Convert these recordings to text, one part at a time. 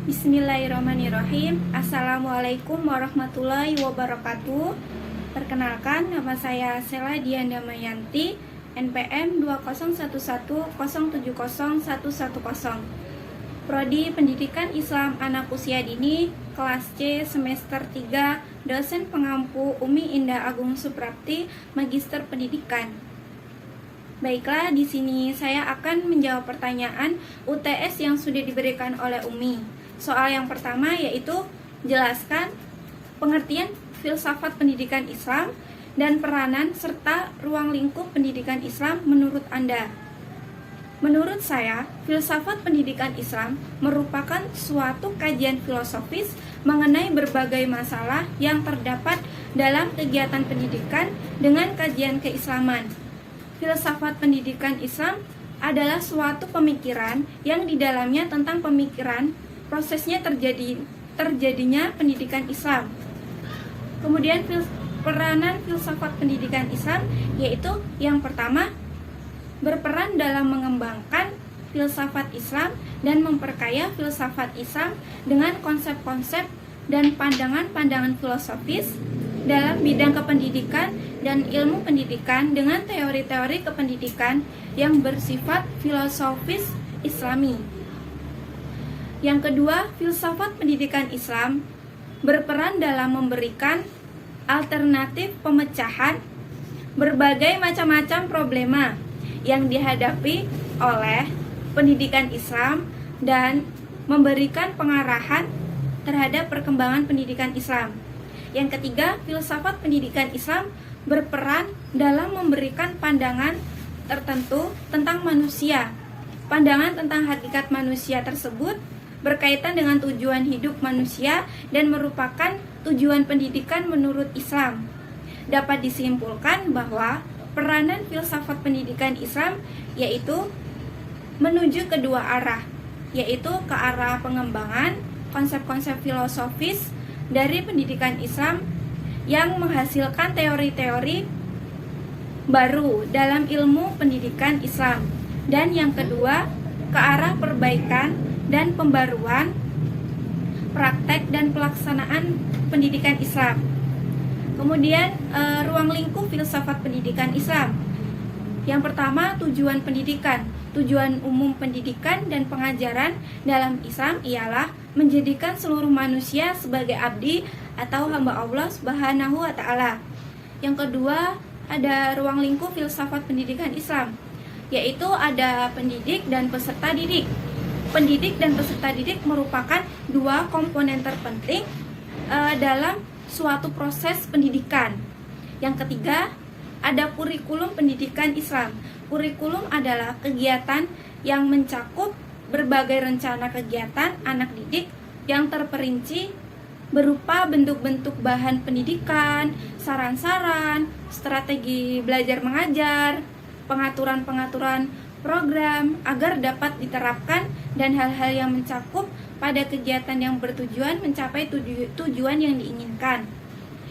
Bismillahirrahmanirrahim. Assalamualaikum warahmatullahi wabarakatuh. Perkenalkan, nama saya Sela Dian Damayanti, NPM 20110701110. Prodi Pendidikan Islam Anak Usia Dini, kelas C semester 3, dosen pengampu Umi Indah Agung Suprapti, Magister Pendidikan. Baiklah, di sini saya akan menjawab pertanyaan UTS yang sudah diberikan oleh Umi. Soal yang pertama yaitu jelaskan pengertian filsafat pendidikan Islam dan peranan serta ruang lingkup pendidikan Islam menurut Anda. Menurut saya, filsafat pendidikan Islam merupakan suatu kajian filosofis mengenai berbagai masalah yang terdapat dalam kegiatan pendidikan dengan kajian keislaman. Filsafat pendidikan Islam adalah suatu pemikiran yang di dalamnya tentang pemikiran prosesnya terjadinya pendidikan Islam. Kemudian peranan filsafat pendidikan Islam yaitu yang pertama, berperan dalam mengembangkan filsafat Islam dan memperkaya filsafat Islam dengan konsep-konsep dan pandangan-pandangan filosofis dalam bidang kependidikan dan ilmu pendidikan dengan teori-teori kependidikan yang bersifat filosofis Islami. Yang kedua, filsafat pendidikan Islam berperan dalam memberikan alternatif pemecahan berbagai macam-macam problema yang dihadapi oleh pendidikan Islam dan memberikan pengarahan terhadap perkembangan pendidikan Islam. Yang ketiga, filsafat pendidikan Islam berperan dalam memberikan pandangan tertentu tentang manusia. Pandangan tentang hakikat manusia tersebut berkaitan dengan tujuan hidup manusia dan merupakan tujuan pendidikan menurut Islam. Dapat disimpulkan bahwa peranan filsafat pendidikan Islam yaitu menuju kedua arah, yaitu ke arah pengembangan konsep-konsep filosofis dari pendidikan Islam yang menghasilkan teori-teori baru dalam ilmu pendidikan Islam. Dan yang kedua, ke arah perbaikan dan pembaruan praktek dan pelaksanaan pendidikan Islam. Kemudian ruang lingkup filsafat pendidikan Islam. Yang pertama, tujuan pendidikan. Tujuan umum pendidikan dan pengajaran dalam Islam ialah menjadikan seluruh manusia sebagai abdi atau hamba Allah Subhanahu wa Ta'ala. Yang kedua, ada ruang lingkup filsafat pendidikan Islam, yaitu ada pendidik dan peserta didik. Pendidik dan peserta didik merupakan dua komponen terpenting dalam suatu proses pendidikan. Yang ketiga, ada kurikulum pendidikan Islam. Kurikulum adalah kegiatan yang mencakup berbagai rencana kegiatan anak didik yang terperinci berupa bentuk-bentuk bahan pendidikan, saran-saran, strategi belajar mengajar, pengaturan-pengaturan program agar dapat diterapkan dan hal-hal yang mencakup pada kegiatan yang bertujuan mencapai tujuan yang diinginkan.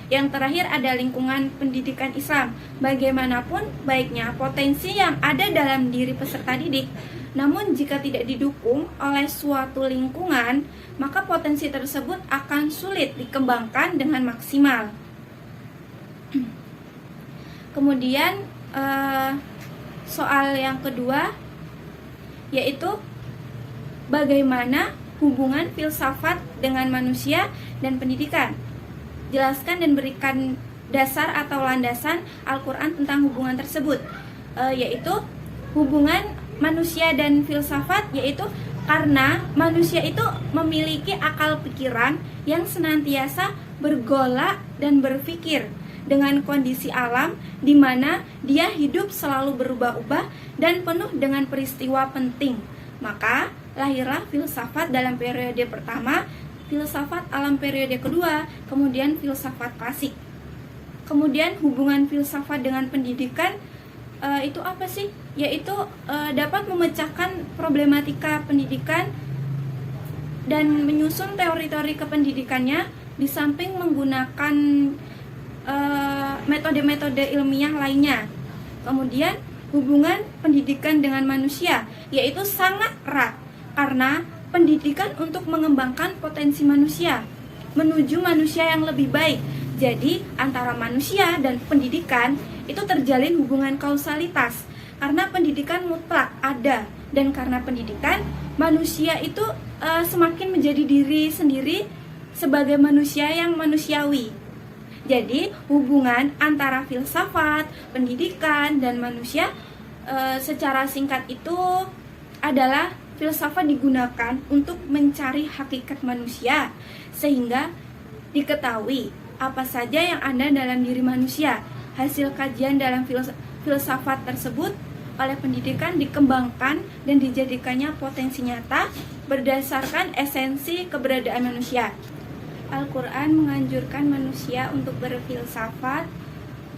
Yang terakhir ada lingkungan pendidikan Islam. Bagaimanapun baiknya potensi yang ada dalam diri peserta didik, namun jika tidak didukung oleh suatu lingkungan, maka potensi tersebut akan sulit dikembangkan dengan maksimal. Kemudian soal yang kedua yaitu bagaimana hubungan filsafat dengan manusia dan pendidikan. Jelaskan dan berikan dasar atau landasan Al-Quran tentang hubungan tersebut, yaitu hubungan manusia dan filsafat, yaitu karena manusia itu memiliki akal pikiran yang senantiasa bergolak dan berpikir dengan kondisi alam di mana dia hidup selalu berubah-ubah dan penuh dengan peristiwa penting. Maka lahirlah filsafat dalam periode pertama, filsafat alam periode kedua, kemudian filsafat klasik. Kemudian hubungan filsafat dengan pendidikan itu apa sih? Yaitu dapat memecahkan problematika pendidikan dan menyusun teori-teori kependidikannya di samping menggunakan metode-metode ilmiah lainnya. Kemudian hubungan pendidikan dengan manusia yaitu sangat erat karena pendidikan untuk mengembangkan potensi manusia menuju manusia yang lebih baik. Jadi, antara manusia dan pendidikan itu terjalin hubungan kausalitas. Karena pendidikan mutlak ada, dan karena pendidikan, manusia itu semakin menjadi diri sendiri sebagai manusia yang manusiawi. Jadi, hubungan antara filsafat, pendidikan, dan manusia secara singkat itu adalah filsafat digunakan untuk mencari hakikat manusia, sehingga diketahui apa saja yang ada dalam diri manusia. Hasil kajian dalam filsafat tersebut oleh pendidikan dikembangkan dan dijadikannya potensi nyata berdasarkan esensi keberadaan manusia. Al-Quran menganjurkan manusia untuk berfilsafat.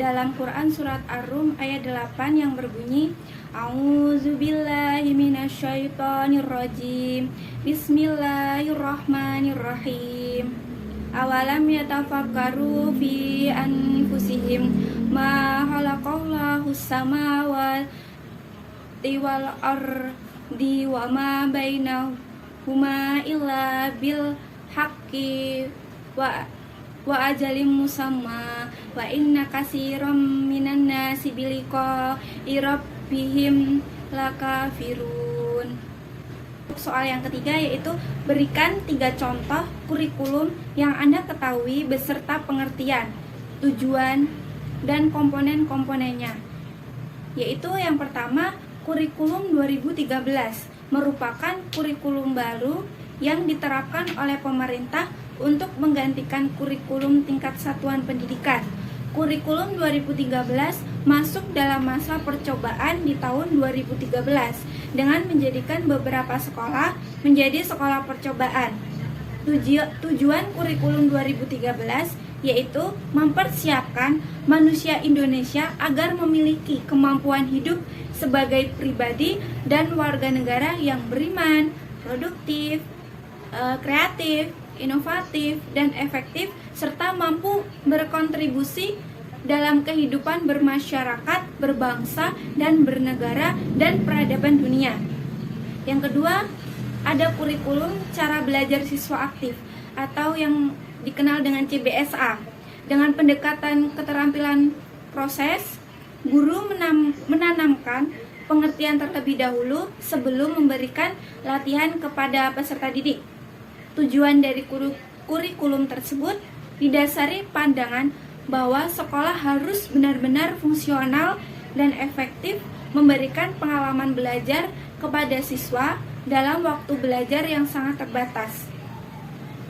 Dalam Quran surat Ar-Rum ayat 8 yang berbunyi, A'udzubillahi minasyaitonirrajim. Bismillahirrahmanirrahim. Awalam yatafakkaru fi anfusihim ma khalaqallahu samawati wal ardi wa ma bainahuma illa bil haqqi wa ajalim musamma wa inna katsiran minan nasi biliqa'i rabbihim lakafirun. Soal yang ketiga yaitu berikan 3 contoh kurikulum yang Anda ketahui beserta pengertian, tujuan, dan komponen-komponennya. Yaitu yang pertama, kurikulum 2013 merupakan kurikulum baru yang diterapkan oleh pemerintah untuk menggantikan kurikulum tingkat satuan pendidikan. Kurikulum 2013 masuk dalam masa percobaan di tahun 2013 dengan menjadikan beberapa sekolah menjadi sekolah percobaan. Tujuan kurikulum 2013 yaitu mempersiapkan manusia Indonesia agar memiliki kemampuan hidup sebagai pribadi dan warga negara yang beriman, produktif, kreatif, inovatif, dan efektif, serta mampu berkontribusi dalam kehidupan bermasyarakat, berbangsa, dan bernegara, dan peradaban dunia. Yang kedua, ada kurikulum cara belajar siswa aktif atau yang dikenal dengan CBSA. Dengan pendekatan keterampilan proses, guru menanamkan pengertian terlebih dahulu sebelum memberikan latihan kepada peserta didik. Tujuan dari kurikulum tersebut didasari pandangan bahwa sekolah harus benar-benar fungsional dan efektif memberikan pengalaman belajar kepada siswa dalam waktu belajar yang sangat terbatas.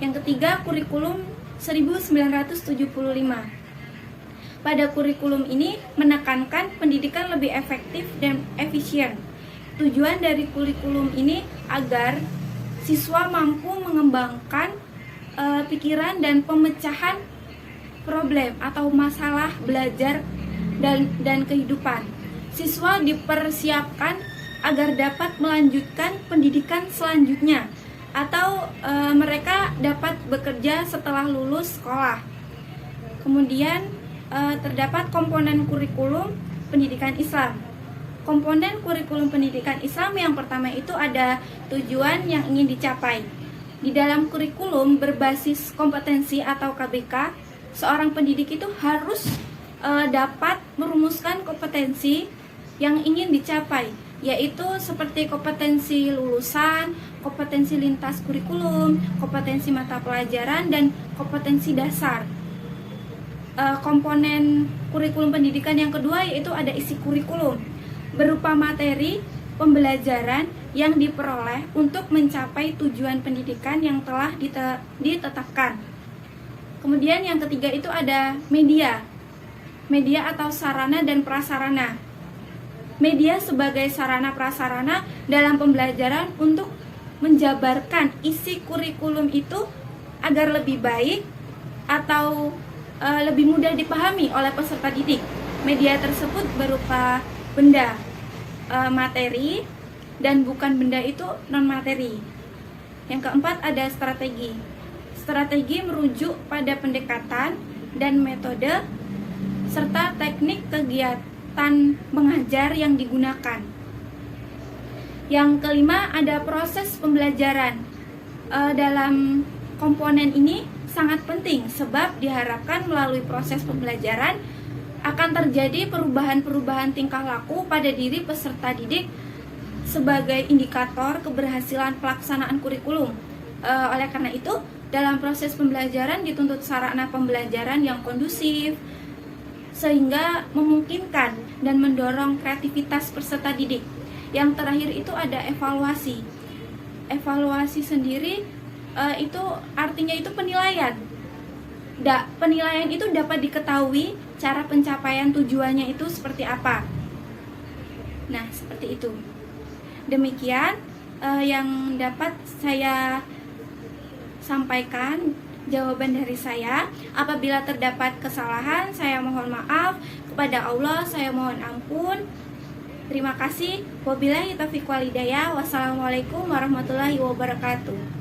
Yang ketiga, kurikulum 1975. Pada kurikulum ini menekankan pendidikan lebih efektif dan efisien. Tujuan dari kurikulum ini agar siswa mampu mengembangkan pikiran dan pemecahan problem atau masalah belajar dan kehidupan. Siswa dipersiapkan agar dapat melanjutkan pendidikan selanjutnya atau mereka dapat bekerja setelah lulus sekolah. Kemudian terdapat komponen kurikulum pendidikan Islam. Komponen kurikulum pendidikan Islam yang pertama itu ada tujuan yang ingin dicapai. Di dalam kurikulum berbasis kompetensi atau KBK, seorang pendidik itu harus dapat merumuskan kompetensi yang ingin dicapai, yaitu seperti kompetensi lulusan, kompetensi lintas kurikulum, kompetensi mata pelajaran, dan kompetensi dasar. Komponen kurikulum pendidikan yang kedua yaitu ada isi kurikulum, berupa materi pembelajaran yang diperoleh untuk mencapai tujuan pendidikan yang telah ditetapkan. Kemudian yang ketiga itu ada media atau sarana dan prasarana. Media sebagai sarana prasarana dalam pembelajaran untuk menjabarkan isi kurikulum itu agar lebih baik atau lebih mudah dipahami oleh peserta didik. Media tersebut berupa benda, materi, dan bukan benda itu non-materi. Yang keempat ada strategi. Strategi merujuk pada pendekatan dan metode serta teknik kegiatan mengajar yang digunakan. Yang kelima ada proses pembelajaran. dalam komponen ini sangat penting sebab diharapkan melalui proses pembelajaran akan terjadi perubahan-perubahan tingkah laku pada diri peserta didik sebagai indikator keberhasilan pelaksanaan kurikulum. Oleh karena itu, dalam proses pembelajaran dituntut sarana pembelajaran yang kondusif sehingga memungkinkan dan mendorong kreativitas peserta didik. Yang terakhir itu ada evaluasi. Evaluasi sendiri itu artinya itu penilaian. Penilaian itu dapat diketahui cara pencapaian tujuannya itu seperti apa. Nah, seperti itu. Demikian yang dapat saya sampaikan jawaban dari saya. Apabila terdapat kesalahan, saya mohon maaf. Kepada Allah, saya mohon ampun. Terima kasih. Wabillahi taufiq wal hidayah. Wassalamualaikum warahmatullahi wabarakatuh.